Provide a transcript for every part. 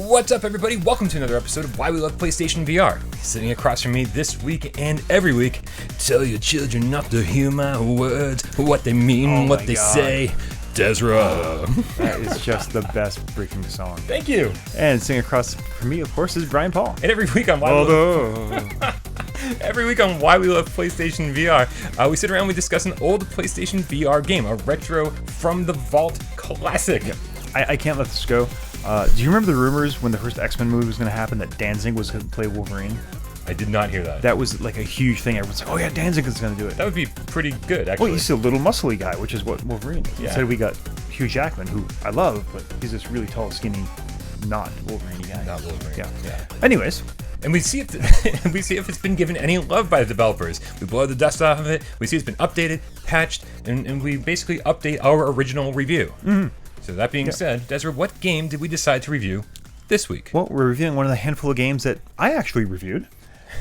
What's up, everybody? Welcome to another episode of Why We Love PlayStation VR. Sitting across from me this week and every week, tell your children not to hear my words, what they mean, what they say. Desra. That is just the best freaking song. Thank you. And sitting across from me, of course, is Brian Paul. And every week on Why We Love PlayStation VR, we sit around and we discuss an old PlayStation VR game, a retro from the vault classic. Yeah. I can't let this go. Do you remember the rumors when the first X-Men movie was going to happen that Danzig was going to play Wolverine? I did not hear that. That was like a huge thing. Everyone's like, oh yeah, Danzig is going to do it. That would be pretty good, actually. Well, he's a little muscly guy, which is what Wolverine is. Yeah. Instead we got Hugh Jackman, who I love, but he's this really tall, skinny, not Wolverine guy. Not Wolverine. Yeah. Anyways. And we see if it's been given any love by the developers. We blow the dust off of it. We see it's been updated, patched, and we basically update our original review. Mm-hmm. So that being said, Desiree, what game did we decide to review this week? Well, we're reviewing one of the handful of games that I actually reviewed,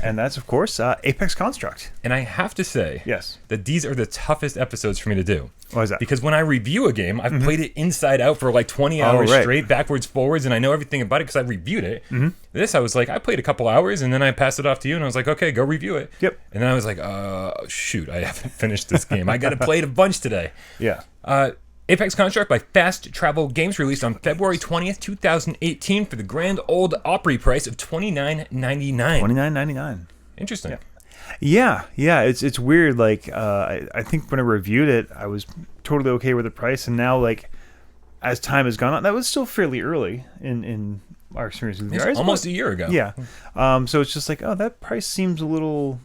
and that's, of course, Apex Construct. And I have to say that these are the toughest episodes for me to do. Why is that? Because when I review a game, I've played it inside out for like 20 hours straight, backwards, forwards, and I know everything about it because I reviewed it. Mm-hmm. This, I was like, I played a couple hours, and then I passed it off to you, and I was like, okay, go review it. Yep. And then I was like, shoot, I haven't finished this game. I got to play it a bunch today. Yeah. Apex Construct by Fast Travel Games, released on February 20th, 2018 for the grand old Opry price of $29.99. $29.99. Interesting. Yeah. It's weird. Like, I think when I reviewed it, I was totally okay with the price, and now, like, as time has gone on, that was still fairly early in our experience with VR. Almost a year ago. Yeah. So it's just like, oh, that price seems a little.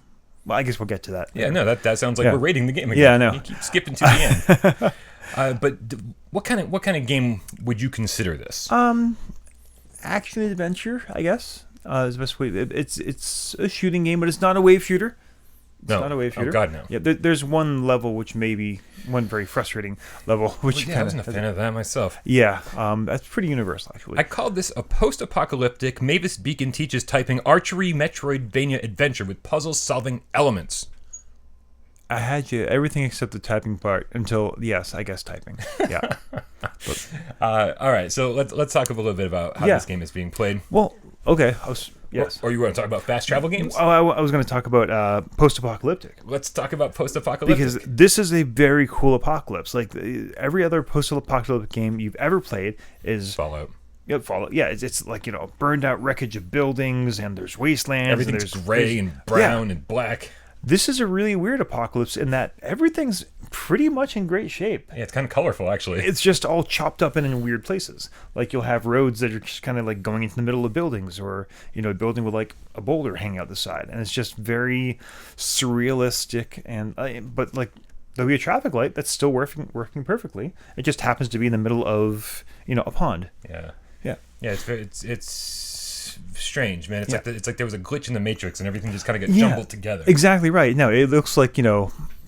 Well, I guess we'll get to that. Yeah. No, that sounds like we're rating the game again. Yeah, I know. You keep skipping to the end. But what kind of game would you consider this? Action adventure, I guess. Is the best way. It's a shooting game, but it's not a wave shooter. It's not a wave shooter. Oh God, no. Yeah, there's one level which may be one very frustrating level, which I wasn't a fan of that myself. Yeah, that's pretty universal actually. I called this a post-apocalyptic Mavis Beacon teaches typing archery Metroidvania adventure with puzzle-solving elements. I had you everything except the typing part until I guess typing. Yeah. All right, so let's talk a little bit about how this game is being played. Well, okay. Or you want to talk about fast travel games? Oh, I was going to talk about post-apocalyptic. Let's talk about post-apocalyptic. Because this is a very cool apocalypse. Like every other post-apocalyptic game you've ever played is Fallout. Yeah, Fallout. Yeah, it's like, burned out wreckage of buildings, and there's wastelands. Everything's and there's gray and brown and black. This is a really weird apocalypse in that everything's pretty much in great shape. Yeah, it's kind of colorful, actually. It's just all chopped up and in weird places. Like, you'll have roads that are just kind of like going into the middle of buildings, or, a building with like a boulder hanging out the side. And it's just very surrealistic. And but like, there'll be a traffic light that's still working perfectly. It just happens to be in the middle of, a pond. Yeah. Yeah. Yeah, it's strange, man. It's like there was a glitch in the Matrix and everything just kind of got jumbled together. Exactly right. No, it looks like,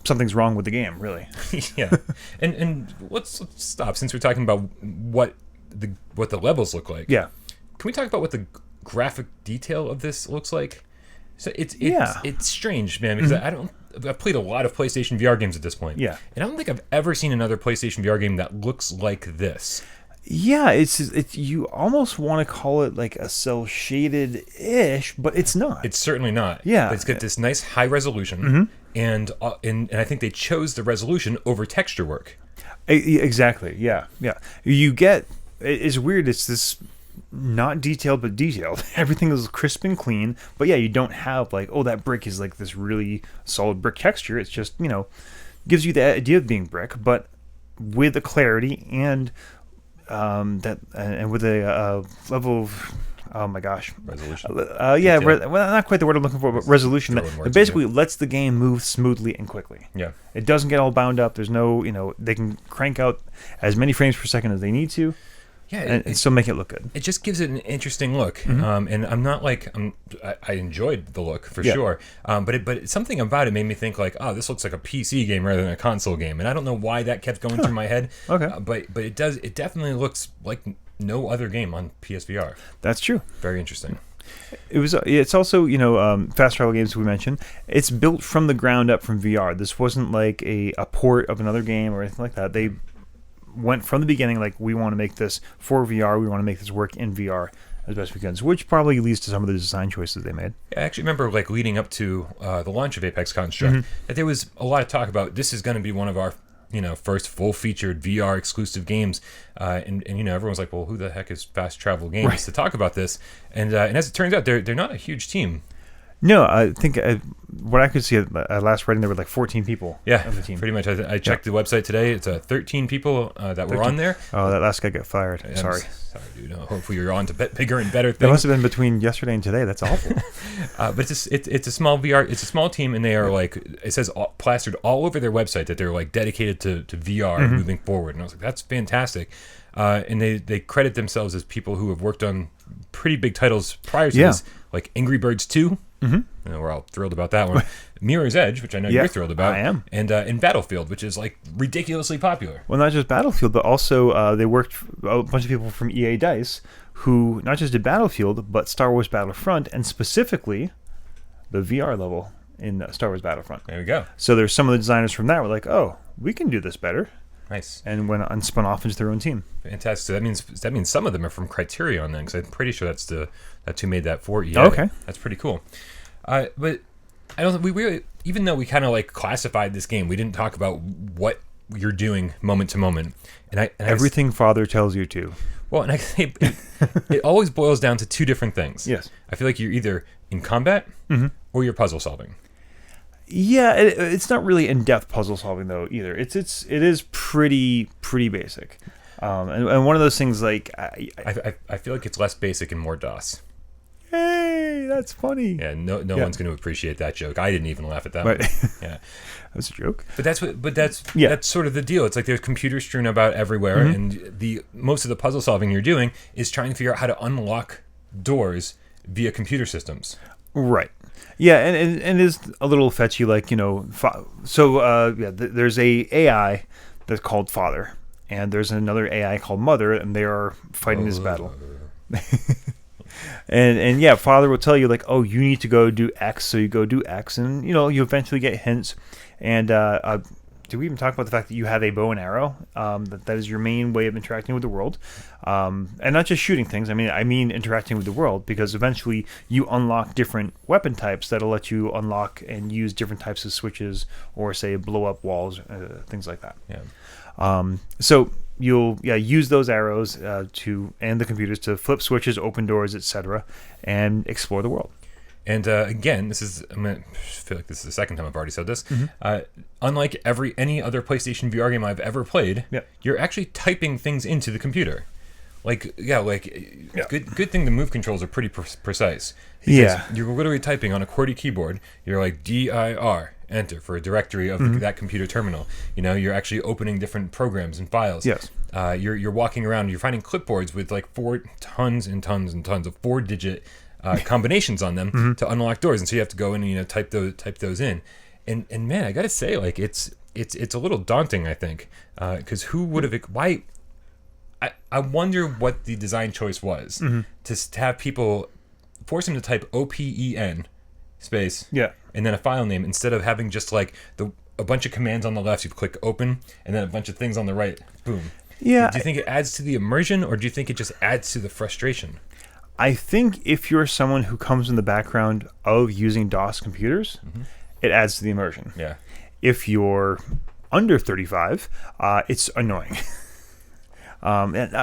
something's wrong with the game, really. Yeah. And let's stop, since we're talking about what the levels look like. Yeah. Can we talk about what the graphic detail of this looks like? So it's strange, man, because I've played a lot of PlayStation VR games at this point. Yeah. And I don't think I've ever seen another PlayStation VR game that looks like this. Yeah, it's you almost want to cell it like a cell shaded ish, but it's not. It's certainly not. Yeah, but it's got this nice high resolution, and I think they chose the resolution over texture work. Exactly. Yeah. You get it's weird. It's this not detailed but detailed. Everything is crisp and clean, but you don't have like, oh, that brick is like this really solid brick texture. It's just gives you the idea of being brick, but with the clarity and and with a level of, oh my gosh, resolution. Well, not quite the word I'm looking for, but resolution that basically lets the game move smoothly and quickly. Yeah, it doesn't get all bound up. There's no, they can crank out as many frames per second as they need to. Yeah, and still make it look good. It just gives it an interesting look, and I'm not like I enjoyed the look for sure, but something about it made me think like, oh, this looks like a PC game rather than a console game, and I don't know why that kept going through my head. Okay, but it does. It definitely looks like no other game on PSVR. That's true. Very interesting. It's also fast travel games we mentioned. It's built from the ground up from VR. This wasn't like a port of another game or anything like that. They went from the beginning like we want to make this for VR. We want to make this work in VR as best we can, which probably leads to some of the design choices they made. I actually remember like leading up to the launch of Apex Construct that there was a lot of talk about this is going to be one of our first full-featured VR exclusive games, and everyone's like, well, who the heck is Fast Travel Games to talk about this? And as it turns out, they're not a huge team. No, I think what I could see at last reading, there were like 14 people. Yeah, on the team. Pretty much. I checked the website today. It's 13 people that were on there. Oh, that last guy got fired. Sorry, dude. Hopefully you're on to bigger and better things. That must have been between yesterday and today. That's awful. But it's a small VR. It's a small team, and they are like it says plastered all over their website that they're like dedicated to VR moving forward. And I was like, that's fantastic. And they credit themselves as people who have worked on pretty big titles prior to this, like Angry Birds 2. We're all thrilled about that one. Mirror's Edge, which I know you're thrilled about. I am. And in Battlefield, which is like ridiculously popular. Well, not just Battlefield, but also they worked a bunch of people from EA DICE who not just did Battlefield, but Star Wars Battlefront, and specifically the VR level in Star Wars Battlefront. There we go. So there's some of the designers from that were like, oh, we can do this better. Nice. And went and spun off into their own team. Fantastic. So that means some of them are from Criterion then, because I'm pretty sure that's who made that for EA. Okay. That's pretty cool. But I don't think we really, even though we kind of like classified this game, we didn't talk about what you're doing moment to moment. And everything Father tells you to. Well, and I think it always boils down to two different things. Yes. I feel like you're either in combat or you're puzzle solving. Yeah, it's not really in-depth puzzle solving though either. It is pretty basic, and one of those things like I feel like it's less basic and more DOS. Hey, that's funny. Yeah, no one's going to appreciate that joke. I didn't even laugh at that one. Yeah, that was a joke. But that's sort of the deal. It's like there's computers strewn about everywhere, and most of the puzzle solving you're doing is trying to figure out how to unlock doors via computer systems. Right. Yeah, and it's a little fetchy, like, there's a AI that's called Father, and there's another AI called Mother, and they are fighting this battle. and yeah, Father will tell you, like, oh, you need to go do X, so you go do X, and, you eventually get hints, and did we even talk about the fact that you have a bow and arrow? That is your main way of interacting with the world, and not just shooting things. I mean interacting with the world, because eventually you unlock different weapon types that'll let you unlock and use different types of switches, or say blow up walls, things like that. Yeah. So you'll use those arrows and the computers to flip switches, open doors, etc., and explore the world. And again, I feel like this is the second time I've already said this. Unlike any other PlayStation VR game I've ever played, you're actually typing things into the computer. Good thing the move controls are pretty precise. Yeah. You're literally typing on a QWERTY keyboard. You're like dir, enter for a directory of that computer terminal. You're actually opening different programs and files. Yes. You're walking around. You're finding clipboards with like tons and tons and tons of 4-digit combinations on them to unlock doors, and so you have to go in and type those in, and man, I gotta say, like, it's a little daunting, I think, because who would have why I wonder what the design choice was to have people force them to type OPEN space and then a file name, instead of having just like a bunch of commands on the left, you click open, and then a bunch of things on the right, boom. Yeah. Do you think it adds to the immersion, or do you think it just adds to the frustration? I think if you're someone who comes in the background of using DOS computers, it adds to the immersion. Yeah. If you're under 35, it's annoying. And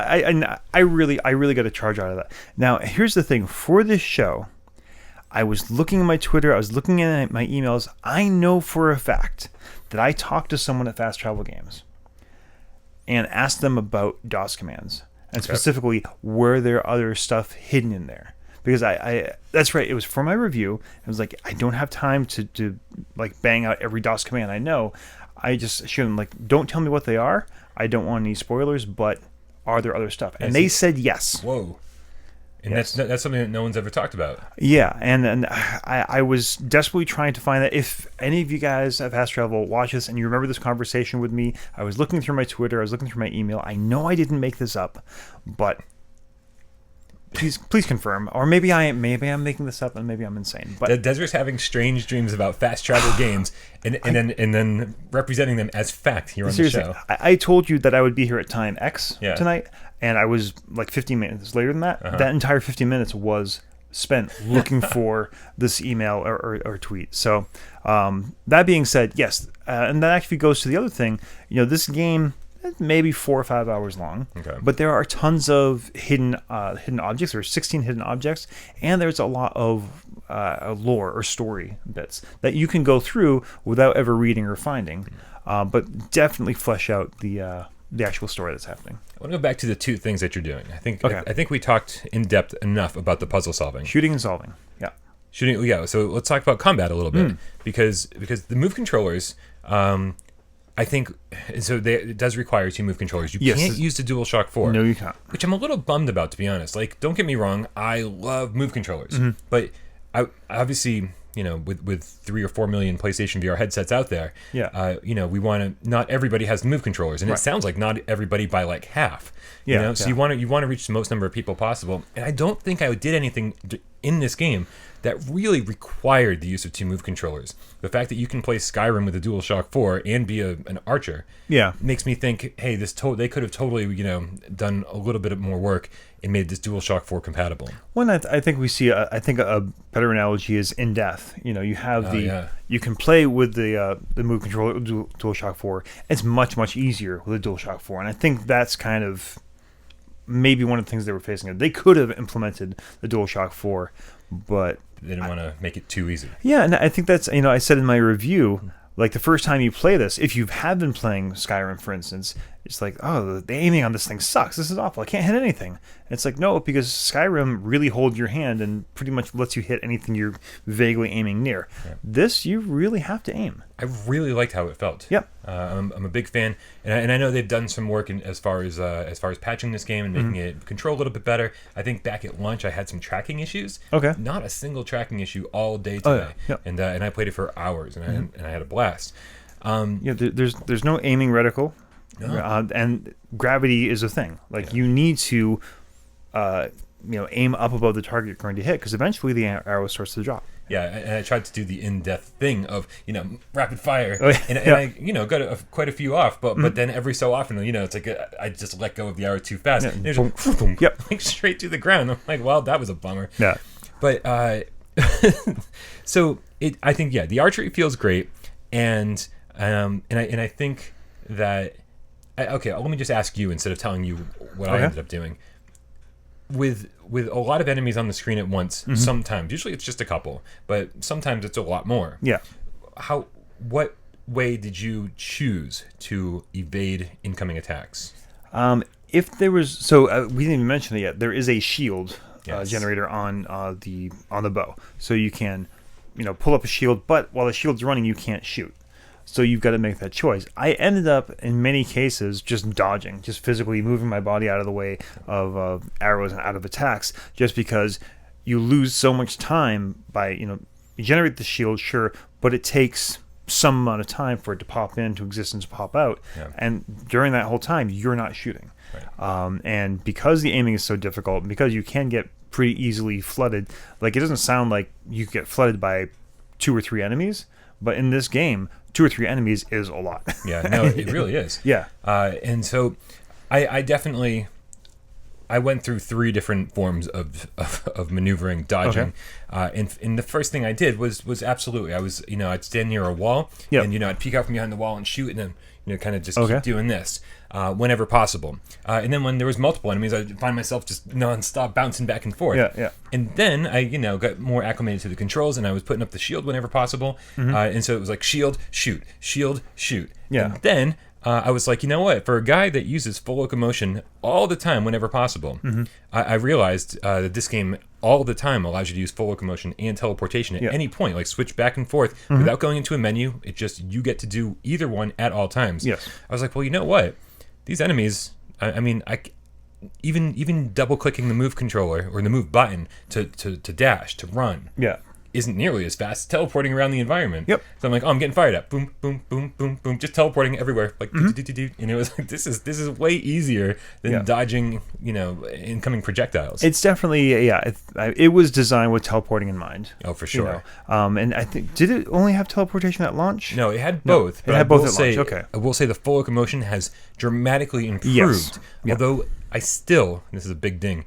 I really got a charge out of that. Now, here's the thing. For this show, I was looking at my Twitter. I was looking at my emails. I know for a fact that I talked to someone at Fast Travel Games and asked them about DOS commands. And specifically, were there other stuff hidden in there? Because I that's right, it was for my review. It was like, I don't have time to like bang out every DOS command I know. I just showed them, like, don't tell me what they are. I don't want any spoilers, but are there other stuff? And they said yes. Whoa. And that's something that no one's ever talked about. Yeah, and I was desperately trying to find that. If any of you guys at Fast Travel watch this and you remember this conversation with me, I was looking through my Twitter, I was looking through my email. I know I didn't make this up, but Please confirm, or maybe I'm making this up and maybe I'm insane. But Desert's having strange dreams about fast travel games, and then representing them as fact here on the show. I told you that I would be here at time X Yeah. tonight, and I was like 15 minutes later than that. That entire 15 minutes was spent looking for this email or tweet. So that being said, yes, and that actually goes to the other thing. This game maybe 4 or 5 hours long, but there are tons of hidden objects. There are 16 hidden objects, and there's a lot of lore or story bits that you can go through without ever reading or finding, but definitely flesh out the actual story that's happening. I want to go back to the two things that you're doing. I think we talked in depth enough about the puzzle solving, shooting and solving. Shooting. Yeah. So let's talk about combat a little bit because the move controllers. I think so. It does require 2 move controllers. You can't use the DualShock 4. No, you can't. Which I'm a little bummed about, to be honest. Like, don't get me wrong, I love move controllers, but I obviously, with 3 or 4 million PlayStation VR headsets out there, we want to. Not everybody has move controllers, and it sounds like not everybody by like half. So you want to reach the most number of people possible, and I don't think I did anything in this game that really required the use of 2 move controllers. The fact that you can play Skyrim with a DualShock 4 and be an archer makes me think, hey, they could have totally, done a little bit more work and made this DualShock 4 compatible. One, I think we see, I think a better analogy is in death. You have you can play with the move controller DualShock 4. It's much, much easier with a DualShock 4. And I think that's kind of maybe one of the things they were facing. They could have implemented the DualShock 4, but they didn't want to make it too easy. Yeah, and I think that's, I said in my review, like the first time you play this, if you have been playing Skyrim, for instance, it's like, oh, the aiming on this thing sucks. This is awful. I can't hit anything. And it's like, no, because Skyrim really holds your hand and pretty much lets you hit anything you're vaguely aiming near. Yeah. This, you really have to aim. I really liked how it felt. Yep. I'm a big fan, and I know they've done some work as far as patching this game and making it control a little bit better. I think back at launch I had some tracking issues. Okay. Not a single tracking issue all day today. Yep. And I played it for hours, and I had a blast. There's no aiming reticle. No. And gravity is a thing. Like you need to, aim up above the target you're going to hit because eventually the arrow starts to drop. Yeah, and I tried to do the in-depth thing of rapid fire, and I got quite a few off, but then every so often it's like I just let go of the arrow too fast. And there's like straight to the ground. I'm like, well, that was a bummer. Yeah, but so I think the archery feels great, and I think that. Let me just ask you instead of telling you what I ended up doing. With a lot of enemies on the screen at once, sometimes, usually it's just a couple, but sometimes it's a lot more. Yeah. What way did you choose to evade incoming attacks? If there was, we didn't even mention it yet. There is a shield generator on the bow, so you can, pull up a shield, but while the shield's running, you can't shoot. So you've got to make that choice. I ended up, in many cases, just dodging, just physically moving my body out of the way of arrows and out of attacks, just because you lose so much time by, you generate the shield, sure, but it takes some amount of time for it to pop into existence, pop out, and during that whole time, you're not shooting. Right. And because the aiming is so difficult, because you can get pretty easily flooded, like it doesn't sound like you get flooded by 2 or 3 enemies, but in this game, 2 or 3 enemies is a lot. Yeah, no, it really is. Yeah. And so I definitely went through 3 different forms of maneuvering, dodging. Okay. And the first thing I did was absolutely, I'd stand near a wall and, I'd peek out from behind the wall and shoot and then, kind of just keep doing this whenever possible. And then when there was multiple enemies, I'd find myself just nonstop bouncing back and forth. Yeah. And then I, got more acclimated to the controls and I was putting up the shield whenever possible. And so it was like shield, shoot, shield, shoot. Yeah. And then I was like, you know what? For a guy that uses full locomotion all the time whenever possible, I realized that this game all the time allows you to use full locomotion and teleportation at any point, like switch back and forth without going into a menu. It just, you get to do either one at all times. Yes. I was like, well, you know what? These enemies, even double clicking the move controller or the move button to dash, to run. Yeah. isn't nearly as fast as teleporting around the environment. Yep. So I'm like, oh, I'm getting fired up. Boom, boom, boom, boom, boom. Just teleporting everywhere. Like, and it was like, this is way easier than dodging, incoming projectiles. It's definitely, it was designed with teleporting in mind. Oh, for sure. And I think, did it only have teleportation at launch? No, it had both. It had both at launch, okay. I will say the full locomotion has dramatically improved. Yes. Although I still, this is a big ding,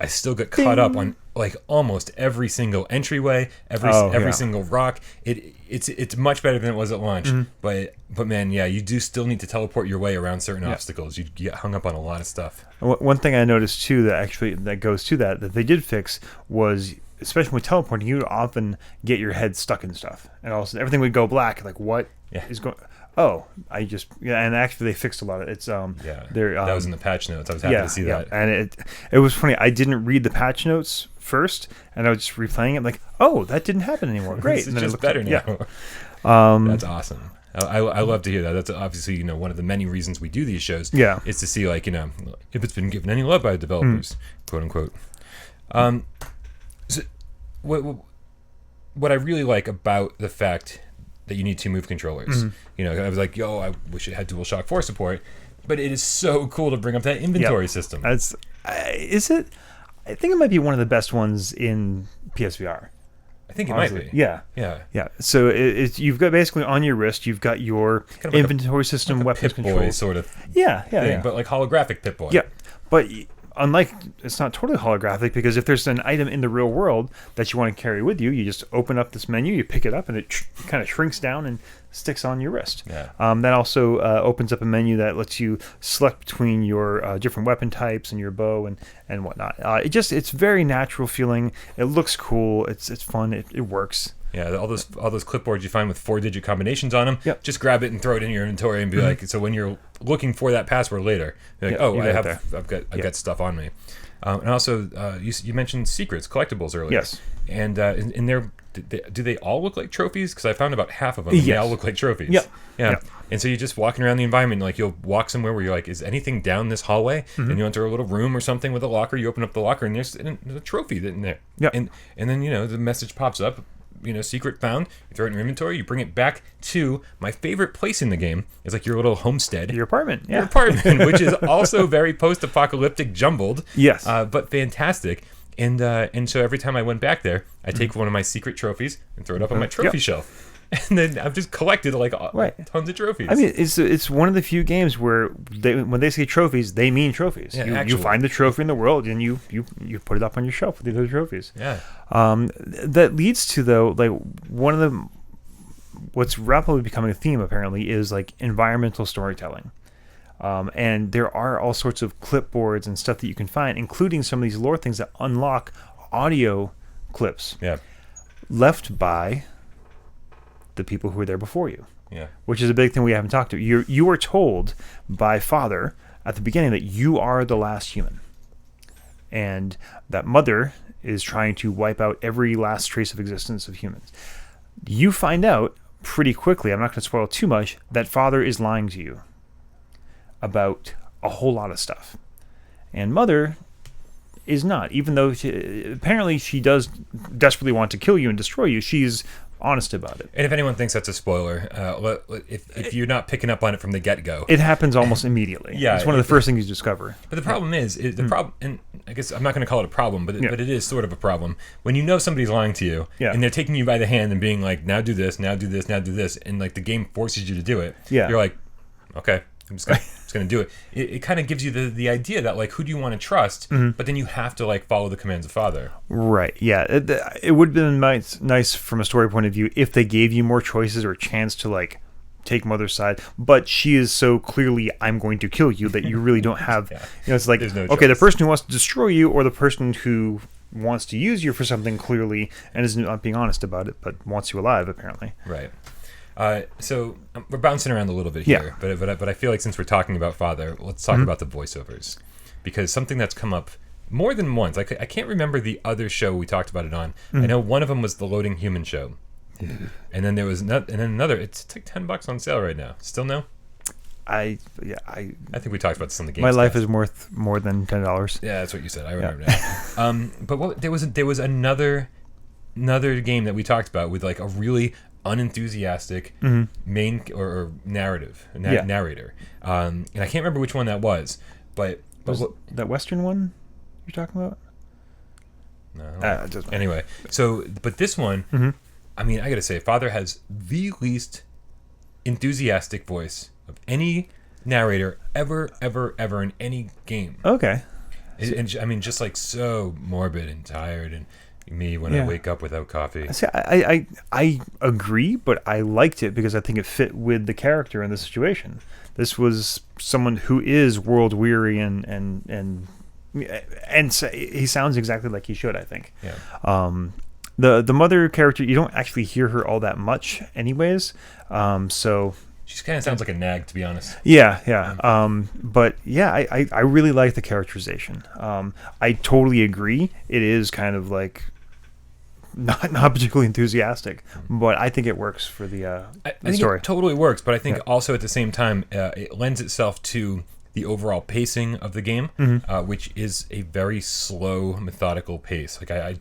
I still get caught up on like almost every single entryway, every single rock. It's much better than it was at launch. But man, yeah, you do still need to teleport your way around certain obstacles. You get hung up on a lot of stuff. One thing I noticed too that goes to that they did fix was, especially with teleporting, you would often get your head stuck in stuff, and all of a sudden everything would go black. Like, what is going? Oh, and actually they fixed a lot of it. It's that was in the patch notes. I was happy to see that. And it was funny. I didn't read the patch notes first, and I was just replaying it. Like, oh, that didn't happen anymore. Great, it's just better now. Yeah. That's awesome. I love to hear that. That's obviously one of the many reasons we do these shows. Yeah, is to see if it's been given any love by the developers, quote unquote. So what I really like about the fact that you need 2 move controllers. I was like, I wish it had DualShock 4 support, but it is so cool to bring up that inventory system. Is it? I think it might be one of the best ones in PSVR. I think it might be. Yeah. So you've got basically on your wrist, you've got your kind of inventory system, like weapons control Pip-Boy sort of thing, but like holographic Pip-Boy. Yeah, but unlike, it's not totally holographic, because if there's an item in the real world that you want to carry with you, you just open up this menu, you pick it up, and it kind of shrinks down and sticks on your wrist. That also opens up a menu that lets you select between your different weapon types and your bow and whatnot. It's very natural feeling. It looks cool. It's fun. It works. Yeah, all those clipboards you find with 4-digit combinations on them, just grab it and throw it in your inventory and be like, so when you're looking for that password later, you're like, I've got stuff on me. And also, you mentioned secrets, collectibles earlier. Yes. And in there, do they all look like trophies? Because I found about half of them. Yes. They all look like trophies. Yeah. And so you're just walking around the environment, like you'll walk somewhere where you're like, is anything down this hallway? And you enter a little room or something with a locker. You open up the locker and there's a trophy in there. Yeah. And then the message pops up. Secret found. You throw it in your inventory. You bring it back to my favorite place in the game. Is like your little homestead, your apartment, your apartment, which is also very post-apocalyptic, jumbled. Yes, but fantastic. And so every time I went back there, I take one of my secret trophies and throw it up on my trophy shelf. And then I've just collected tons of trophies. I mean, it's one of the few games where when they say trophies, they mean trophies. Yeah, you find the trophy in the world and you put it up on your shelf with the other trophies. Yeah. That leads to, though, like one of the what's rapidly becoming a theme apparently is like environmental storytelling. And there are all sorts of clipboards and stuff that you can find, including some of these lore things that unlock audio clips. Yeah. Left by the people who were there before you. Yeah. Which is a big thing we haven't talked to. You were told by Father at the beginning that you are the last human. And that Mother is trying to wipe out every last trace of existence of humans. You find out pretty quickly, I'm not going to spoil too much, that Father is lying to you about a whole lot of stuff. And Mother is not, even though apparently she does desperately want to kill you and destroy you. She's honest about it. And if anyone thinks that's a spoiler, if you're not picking up on it from the get-go, it happens almost immediately. Yeah, it's one of the first things you discover. But the problem is problem, and I guess I'm not going to call it a problem, but it is sort of a problem when you know somebody's lying to you, and they're taking you by the hand and being like, now do this, now do this, now do this, and like the game forces you to do it. Yeah, you're like, okay, I'm just going to do it. It kind of gives you the idea that like, who do you want to trust? But then you have to like follow the commands of Father. Right. Yeah. It would have been nice from a story point of view if they gave you more choices or a chance to like take Mother's side. But she is so clearly, I'm going to kill you, that you really don't have. It's like, no okay, the person who wants to destroy you or the person who wants to use you for something clearly and is not being honest about it, but wants you alive apparently. Right. So we're bouncing around a little bit here, but I feel like since we're talking about Father, let's talk about the voiceovers, because something that's come up more than once. I can't remember the other show we talked about it on. I know one of them was the Loading Human show, and then there was another. It's like $10 on sale right now. Still no? I think we talked about this on the game. My life is worth more than $10. Yeah, that's what you said. I remember that. But there was another another game that we talked about with like a really unenthusiastic main or narrative narrator. And I can't remember which one that was, but that Western one you're talking about? No. Anyway, so but this one, I mean, I gotta say, Father has the least enthusiastic voice of any narrator ever in any game. Okay. And I mean, just like so morbid and tired, and me when I wake up without coffee. See, I agree, but I liked it because I think it fit with the character and the situation. This was someone who is world weary and so he sounds exactly like he should, I think. Yeah. The mother character, you don't actually hear her all that much, anyways. So she kind of sounds like a nag, to be honest. Yeah. But yeah, I really like the characterization. I totally agree. It is kind of like not particularly enthusiastic, but I think it works for the think story. It totally works, but I think also at the same time, it lends itself to the overall pacing of the game, which is a very slow, methodical pace. Like I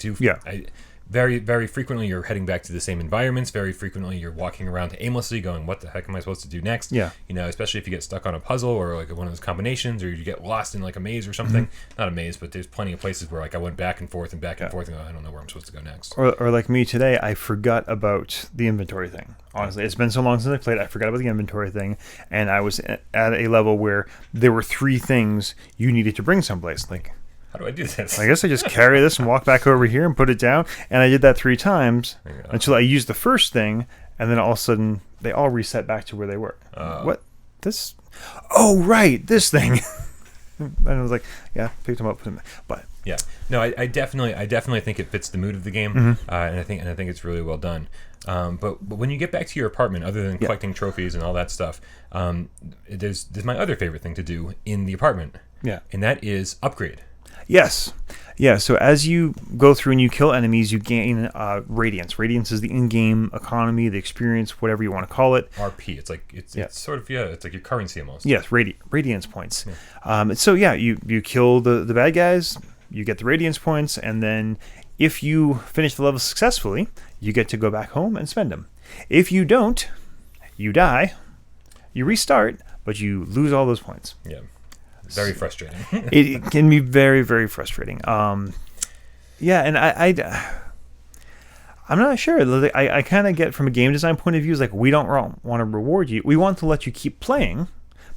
very, very frequently you're heading back to the same environments. Very frequently you're walking around aimlessly going, what the heck am I supposed to do next? Yeah. You know, especially if you get stuck on a puzzle or like one of those combinations, or you get lost in like a maze or something. Not a maze, but there's plenty of places where like I went back and forth and back and forth and I don't know where I'm supposed to go next. Or like me today, I forgot about the inventory thing. Honestly, it's been so long since I played, I forgot about the inventory thing, and I was at a level where there were 3 things you needed to bring someplace. Like, how do I do this? I guess I just carry this and walk back over here and put it down. And I did that 3 times until I used the first thing, and then all of a sudden they all reset back to where they were. What? This? Oh, right, this thing. And I was like, yeah, picked them up, put them. But yeah, no, I definitely think it fits the mood of the game, and I think it's really well done. But when you get back to your apartment, other than collecting trophies and all that stuff, there's my other favorite thing to do in the apartment. Yeah, and that is upgrade. Yes. Yeah, so as you go through and you kill enemies, you gain radiance. Radiance is the in-game economy, the experience, whatever you want to call it. RP. It's like it's sort of it's like your currency almost. Yes, radiance points. Yeah. So yeah, you kill the bad guys, you get the radiance points, and then if you finish the level successfully, you get to go back home and spend them. If you don't, you die, you restart, but you lose all those points. Yeah. Very frustrating. It can be very, very frustrating. Yeah, and I'm not sure. I kind of get from a game design point of view, is like we don't want to reward you. We want to let you keep playing,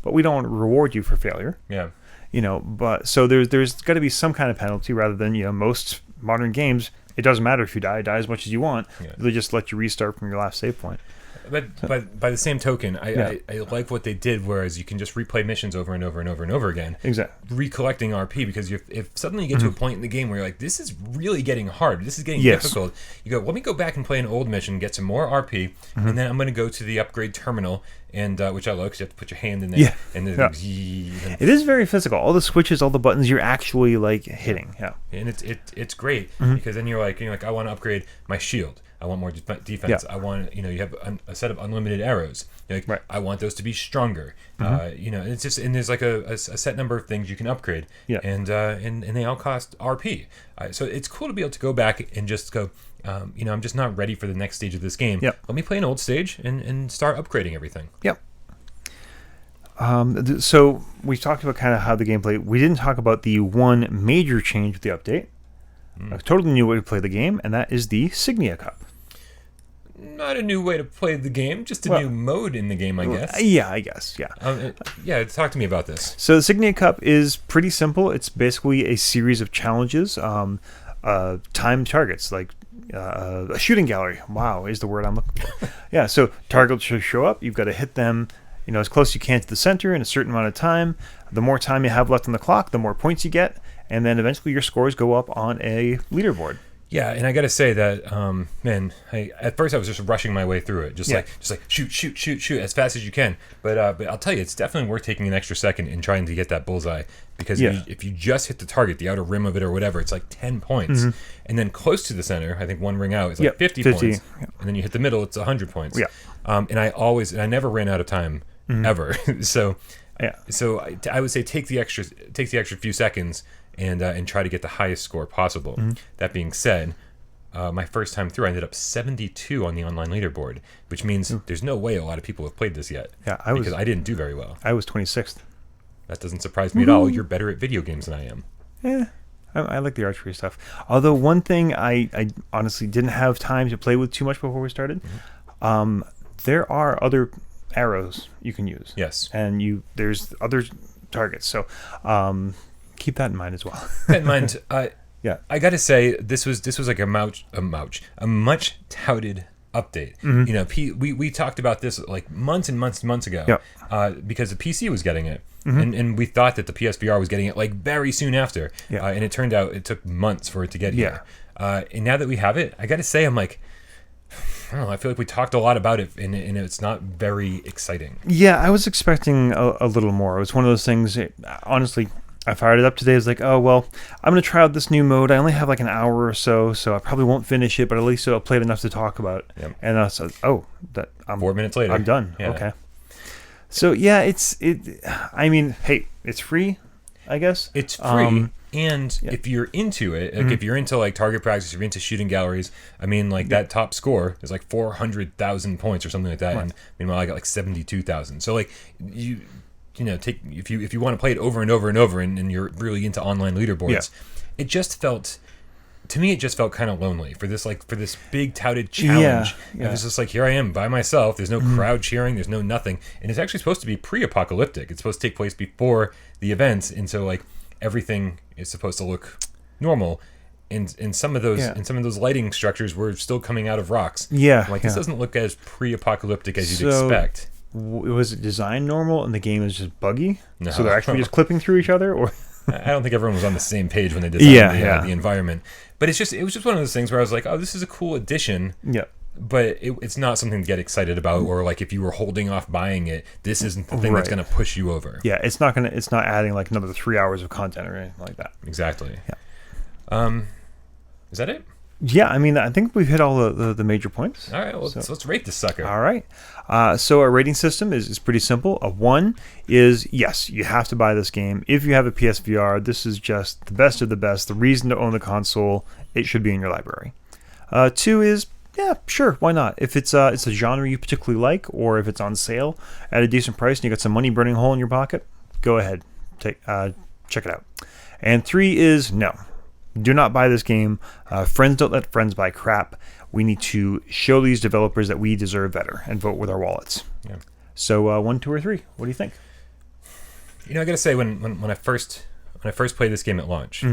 but we don't want to reward you for failure. Yeah. You know, but so there's got to be some kind of penalty rather than, you know, most modern games. It doesn't matter if you die as much as you want. Yeah. They just let you restart from your last save point. But by the same token, I like what they did, whereas you can just replay missions over and over and over and over again. Exactly. Recollecting RP, because if suddenly you get to a point in the game where you're like, this is really getting hard, this is getting difficult, you go, let me go back and play an old mission, get some more RP, and then I'm going to go to the upgrade terminal, and which I love, because you have to put your hand in there. And then it is very physical. All the switches, all the buttons, you're actually like hitting. Yeah. And it's great, because then you're like, I want to upgrade my shield. I want more defense. I want, you have a set of unlimited arrows. I want those to be stronger. It's just, and there's like a set number of things you can upgrade. Yeah. And they all cost RP. So it's cool to be able to go back and just go, I'm just not ready for the next stage of this game. Yep. Let me play an old stage and start upgrading everything. Yep. So we talked about kind of how the gameplay. We didn't talk about the one major change with the update. A totally new way to play the game, and that is the Signia Cup. Not a new way to play the game, just a new mode in the game, I guess. Yeah, I guess, yeah. Talk to me about this. So the Signia Cup is pretty simple. It's basically a series of challenges, timed targets, like a shooting gallery. Wow, is the word I'm looking for. Yeah, so targets should show up. You've got to hit them, as close as you can to the center in a certain amount of time. The more time you have left on the clock, the more points you get, and then eventually your scores go up on a leaderboard. Yeah, and I got to say that, at first I was just rushing my way through it, just like shoot as fast as you can. But I'll tell you, it's definitely worth taking an extra second in trying to get that bullseye, because if you just hit the target, the outer rim of it or whatever, it's like 10 points, and then close to the center, I think one ring out is like 50 points, and then you hit the middle, it's 100 points. Yeah, and I never ran out of time ever. So I would say take the extra few seconds. And try to get the highest score possible. That being said, my first time through, I ended up 72 on the online leaderboard, which means there's no way a lot of people have played this yet. Yeah, because I didn't do very well. I was 26th. That doesn't surprise me at all. You're better at video games than I am. Yeah, I like the archery stuff. Although one thing I honestly didn't have time to play with too much before we started, there are other arrows you can use. Yes. And there's other targets. So keep that in mind as well. Keep that in mind. Yeah. I got to say, this was like a much touted update. Mm-hmm. You know, we talked about this like months and months and months ago. Yep. Because the PC was getting it. Mm-hmm. And we thought that the PSVR was getting it like very soon after. Yeah. And it turned out it took months for it to get Yeah. here. And now that we have it, I got to say, I'm like, I don't know, I feel like we talked a lot about it, and it's not very exciting. Yeah, I was expecting a little more. It was one of those things, honestly, I fired it up today. I was like, oh, well, I'm going to try out this new mode. I only have like an hour or so I probably won't finish it, but at least I'll play it enough to talk about. Yep. And I said, 4 minutes later. I'm done. Yeah. Okay. So, yeah, I mean, hey, it's free, I guess. It's free. And yeah. if you're into it, like if you're into like target practice, if you're into shooting galleries, I mean, like that top score is like 400,000 points or something like that. Right. And meanwhile, I got like 72,000. So like you know, if you want to play it over and over and over, and you're really into online leaderboards, it just felt. To me, it just felt kind of lonely for this big touted challenge. Yeah. It was just like, here I am by myself. There's no crowd cheering. There's no nothing. And it's actually supposed to be pre-apocalyptic. It's supposed to take place before the events. And so like everything is supposed to look normal. And some of those lighting structures were still coming out of rocks. Yeah. Like this doesn't look as pre-apocalyptic as you'd expect. Was it designed normal and the game is just buggy? No. So they're actually just clipping through each other, or? I don't think everyone was on the same page when they designed the environment. But it was just one of those things where I was like, oh, this is a cool addition. Yeah. But it's not something to get excited about, or like if you were holding off buying it, this isn't the thing that's going to push you over. Yeah, it's not adding like another 3 hours of content or anything like that. Exactly. Yeah. Is that it? Yeah, I mean, I think we've hit all the major points. All right, well, let's rate this sucker. All right. So our rating system is pretty simple. A 1 is, yes, you have to buy this game. If you have a PSVR, this is just the best of the best. The reason to own the console, it should be in your library. 2 is, yeah, sure, why not? If it's a genre you particularly like, or if it's on sale at a decent price and you got some money burning a hole in your pocket, go ahead, check it out. And 3 is, no. Do not buy this game. Friends don't let friends buy crap. We need to show these developers that we deserve better and vote with our wallets. Yeah. So 1, 2, or 3. What do you think? You know, I gotta say, when I first played this game at launch,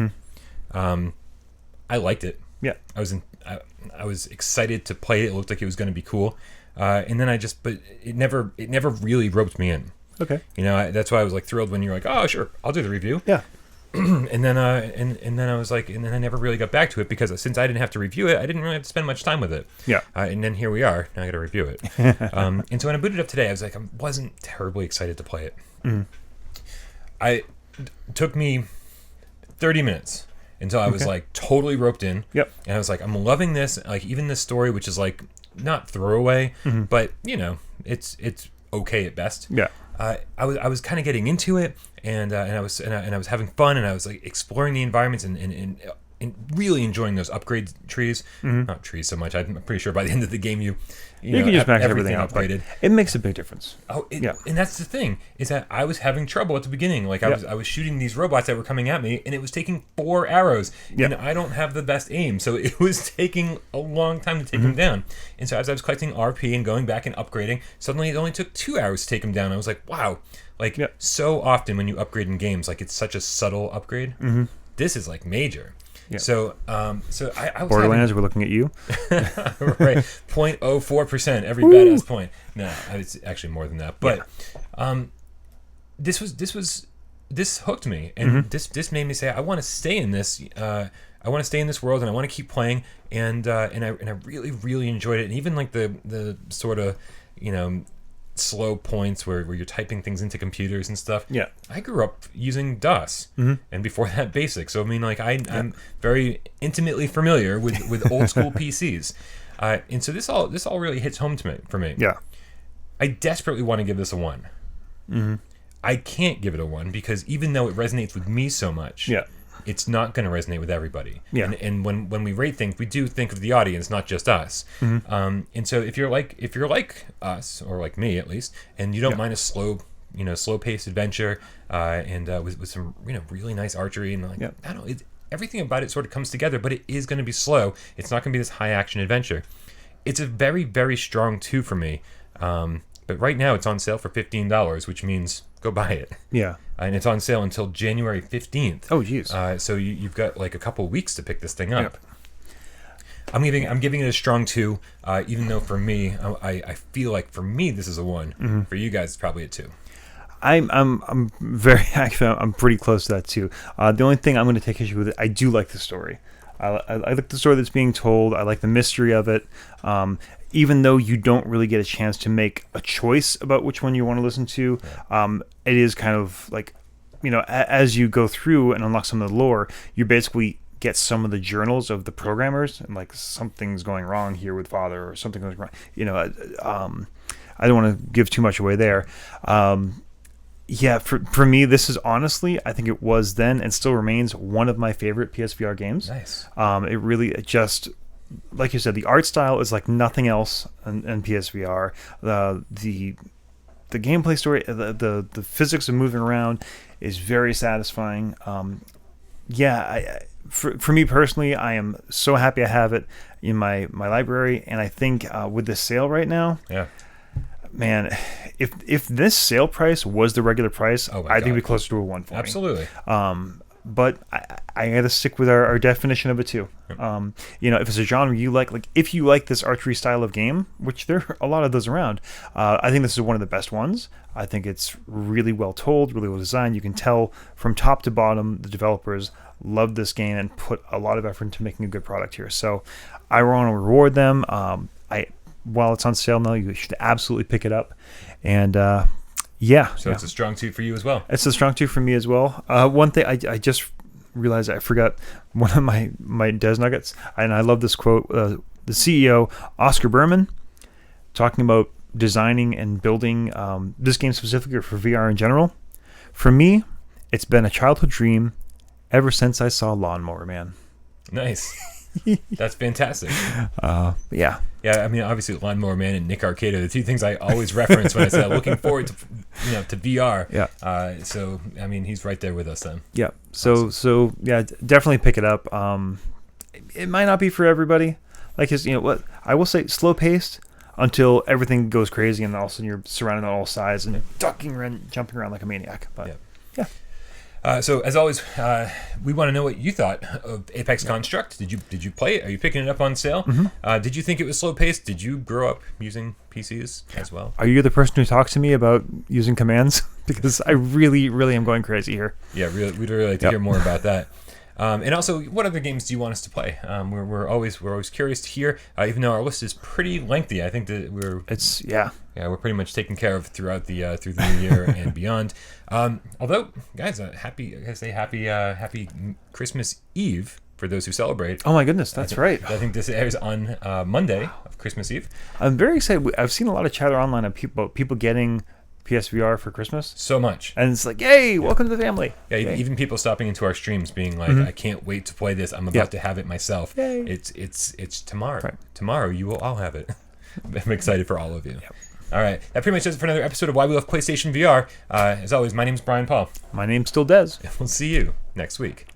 I liked it. Yeah. I was excited to play it. It looked like it was going to be cool. And then but it never really roped me in. Okay. You know, that's why I was like thrilled when you're like, oh sure, I'll do the review. Yeah. and then I was like, and then I never really got back to it because since I didn't have to review it, I didn't really have to spend much time with it. Yeah. And then here we are. Now I got to review it. And so when I booted up today, I was like, I wasn't terribly excited to play it. Mm. It took me 30 minutes until I was like totally roped in. Yep. And I was like, I'm loving this. Like even this story, which is like not throwaway, but you know, it's okay at best. Yeah. I was kind of getting into it, and I was having fun, and I was like exploring the environments and really enjoying those upgrade trees. Not trees so much. I'm pretty sure by the end of the game you can just max everything up. Upgraded. It makes a big difference. And that's the thing is that I was having trouble at the beginning. Like I was shooting these robots that were coming at me, and it was taking 4 arrows, and I don't have the best aim, so it was taking a long time to take them down. And so as I was collecting RP and going back and upgrading, suddenly it only took 2 hours to take them down. I was like, wow. Like so often when you upgrade in games, like it's such a subtle upgrade. This is like major. Yeah. So I was Borderlands, we're looking at you. Right, 0.04% every badass point. No, it's actually more than that. But this hooked me, and this made me say, I want to stay in this. I want to stay in this world, and I want to keep playing. And I really really enjoyed it. And even like the sort of slow points where you're typing things into computers and stuff. Yeah, I grew up using DOS, and before that BASIC. So I mean, like I'm very intimately familiar with old school PCs, and so this all really hits home for me. Yeah, I desperately want to give this a 1. I can't give it a 1 because even though it resonates with me so much, it's not going to resonate with everybody. Yeah. And when we rate things, we do think of the audience, not just us. And so if you're like us, or like me at least, and you don't mind a slow paced adventure, and with some really nice archery and like I don't know, everything about it sort of comes together, but it is going to be slow. It's not going to be this high action adventure. It's a very, very strong 2 for me. But right now it's on sale for $15, which means go buy it. Yeah. And it's on sale until January 15th. Oh, geez. So you've got like a couple weeks to pick this thing up. Yep. I'm giving it a strong 2, even though for me, I feel like for me this is a 1. For you guys, it's probably a 2. I'm very actually I'm pretty close to that too. The only thing I'm going to take issue with it, I do like the story. I like the story that's being told. I like the mystery of it. Even though you don't really get a chance to make a choice about which one you want to listen to, it is kind of like, as you go through and unlock some of the lore, you basically get some of the journals of the programmers, and like something's going wrong here with Father, or something goes wrong. I don't want to give too much away there. For me, this is honestly, I think it was then and still remains one of my favorite PSVR games. Nice. It just, like you said, the art style is like nothing else in PSVR. The gameplay story, the physics of moving around is very satisfying. For me personally, I am so happy I have it in my library, and I think with the sale right now, man, if this sale price was the regular price, I think it'd be closer to a 1 for me. Absolutely. But I got to stick with our definition of it too. If it's a genre you like if you like this archery style of game, which there are a lot of those around, I think this is one of the best ones. I think it's really well told, really well designed. You can tell from top to bottom the developers love this game and put a lot of effort into making a good product here. So I want to reward them. While it's on sale now, you should absolutely pick it up. And So it's a strong 2 for you as well. It's a strong 2 for me as well. One thing I just realized I forgot one of my Des Nuggets, and I love this quote. The CEO, Oscar Berman, talking about designing and building this game specifically, for VR in general. For me, it's been a childhood dream ever since I saw Lawnmower Man. Nice. That's fantastic. Yeah. Yeah, I mean, obviously, Lawnmower Man and Nick Arcade are the 2 things I always reference when I say looking forward to VR. Yeah. So, I mean, he's right there with us then. Yeah. So yeah, definitely pick it up. It might not be for everybody. Like what I will say, slow paced until everything goes crazy, and all of a sudden you're surrounded on all sides and ducking around, jumping around like a maniac. But yeah. So as always, we want to know what you thought of Apex Construct. Did you play it? Are you picking it up on sale? Did you think it was slow paced? Did you grow up using PCs as well? Are you the person who talks to me about using commands? Because I really, really am going crazy here. Yeah, we'd really like to hear more about that. And also, what other games do you want us to play? We're always curious to hear. Even though our list is pretty lengthy, I think that we're pretty much taken care of throughout the through the new year and beyond. Although, guys, happy Christmas Eve for those who celebrate. Oh my goodness, that's right. I think this airs on Monday of Christmas Eve. I'm very excited. I've seen a lot of chatter online of people getting PSVR for Christmas. So much. And it's like, yay, welcome to the family. Yeah, even people stopping into our streams being like, I can't wait to play this. I'm about to have it myself. Yay. It's tomorrow. Right. Tomorrow you will all have it. I'm excited for all of you. Yep. All right. That pretty much does it for another episode of Why We Love PlayStation VR. As always, my name's Brian Paul. My name's still Des. We'll see you next week.